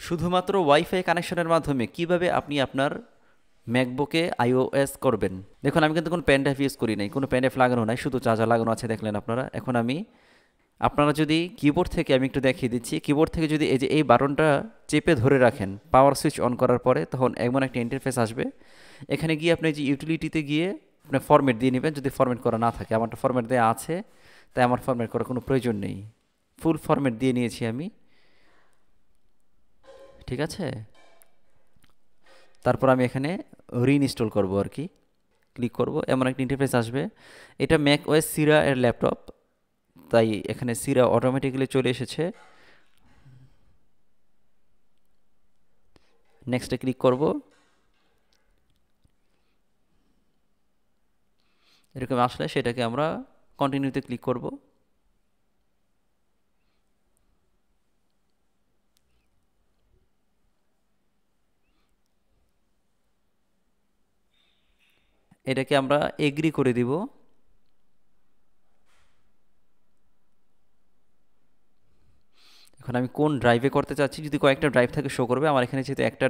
শুধুমাত্র ওয়াইফাই কানেকশনের মাধ্যমে কিভাবে আপনি আপনার ম্যাকবুকে iOS করবেন। দেখুন আমি কিন্তু কোনো পেন ড্রাইভ ইউজ করি নাই, কোনো পেন ড্রাইভ লাগানো নাই, শুধু চার্জার লাগানো আছে দেখলেন আপনারা। এখন আপনারা যদি কিবোর্ড থেকে, আমি একটু দেখিয়ে দিচ্ছি, কিবোর্ড থেকে যদি এই যে এই বাটনটা চেপে ধরে রাখেন পাওয়ার সুইচ অন করার পরে, তখন এমন একটা ইন্টারফেস আসবে। এখানে গিয়ে আপনি যে ইউটিলিটিতে গিয়ে আপনি ফরম্যাট দিয়ে নেবেন, যদি ফরম্যাট করা না থাকে। আমারটা ফরম্যাট দেওয়া আছে, তাই আমার ফরম্যাট করার কোনো প্রয়োজন নেই। ফুল ফরম্যাট দিয়ে নিয়েছি আমি, ঠিক আছে। তারপর আমি এখানে রিইনস্টল করব আর কি, ক্লিক করব, এমন একটা ইন্টারফেস আসবে। এটা ম্যাক ওএস সিরা এর ল্যাপটপ, তাই এখানে সিরা অটোমেটিক্যালি চলে এসেছে। নেক্সটে ক্লিক করব। এরকম আসলে সেটাকে আমরা কন্টিনিউতে ক্লিক করব। এটাকে আমরা এগ্রি করে দিব। এখন আমি কোন ড্রাইভে করতে চাচ্ছি, যদি কয়েকটা ড্রাইভ থাকে শো করবে, আমার এখানে যেহেতু একটা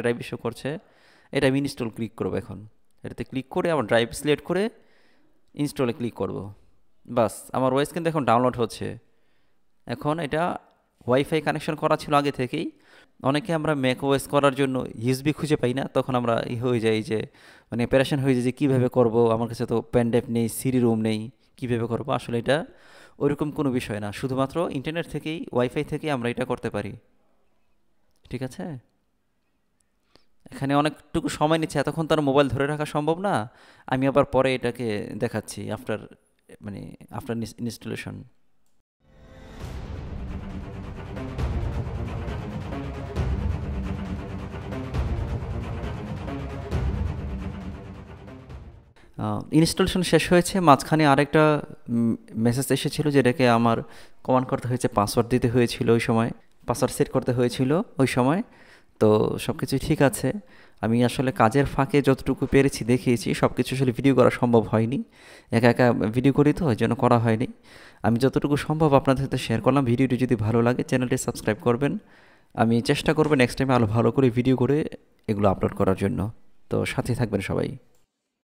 ড্রাইভে শো করছে, এটা আমি ইনস্টল ক্লিক করবো। এখন এটাতে ক্লিক করে আমার ড্রাইভ সিলেক্ট করে ইনস্টলে ক্লিক করব। বাস, আমার ওএস কিন্তু এখন ডাউনলোড হচ্ছে। এখন এটা ওয়াইফাই কানেকশন করা ছিল আগে থেকেই। অনেকে আমরা ম্যাক ওএস করার জন্য ইউএসবি খুঁজে পাই না, তখন আমরা হয়ে যাই যে মানে প্যারেশান হয়ে যায় যে কীভাবে করব, আমার কাছে তো পেন ড্রাইভ নেই, সিডি রোম নেই, কীভাবে করব। আসলে এটা ওইরকম কোনো বিষয় না, শুধুমাত্র ইন্টারনেট থেকেই, ওয়াইফাই থেকেই আমরা এটা করতে পারি, ঠিক আছে। এখানে অনেকটুকু সময় নিচ্ছে, এতক্ষণ তো আর মোবাইল ধরে রাখা সম্ভব না। আমি আবার পরে এটাকে দেখাচ্ছি আফটার ইনস্টলেশন। ইনস্টলেশন শেষ হয়েছে, মাঝখানে আরেকটা মেসেজ এসেছিলো, যেটাকে আমার কমান্ড করতে হয়েছে, পাসওয়ার্ড দিতে হয়েছিল ওই সময়, পাসওয়ার্ড সেট করতে হয়েছিল ওই সময়। তো সব কিছুই ঠিক আছে। আমি আসলে কাজের ফাঁকে যতটুকু পেরেছি দেখিয়েছি, সব কিছু আসলে ভিডিও করা সম্ভব হয়নি, একা একা ভিডিও করি তো, ওই জন্য করা হয়নি। আমি যতটুকু সম্ভব আপনাদের সাথে শেয়ার করলাম। ভিডিওটি যদি ভালো লাগে চ্যানেলটি সাবস্ক্রাইব করবেন। আমি চেষ্টা করব নেক্সট টাইমে আরও ভালো করে ভিডিও করে এগুলো আপলোড করার জন্য। তো সাথে থাকবেন সবাই।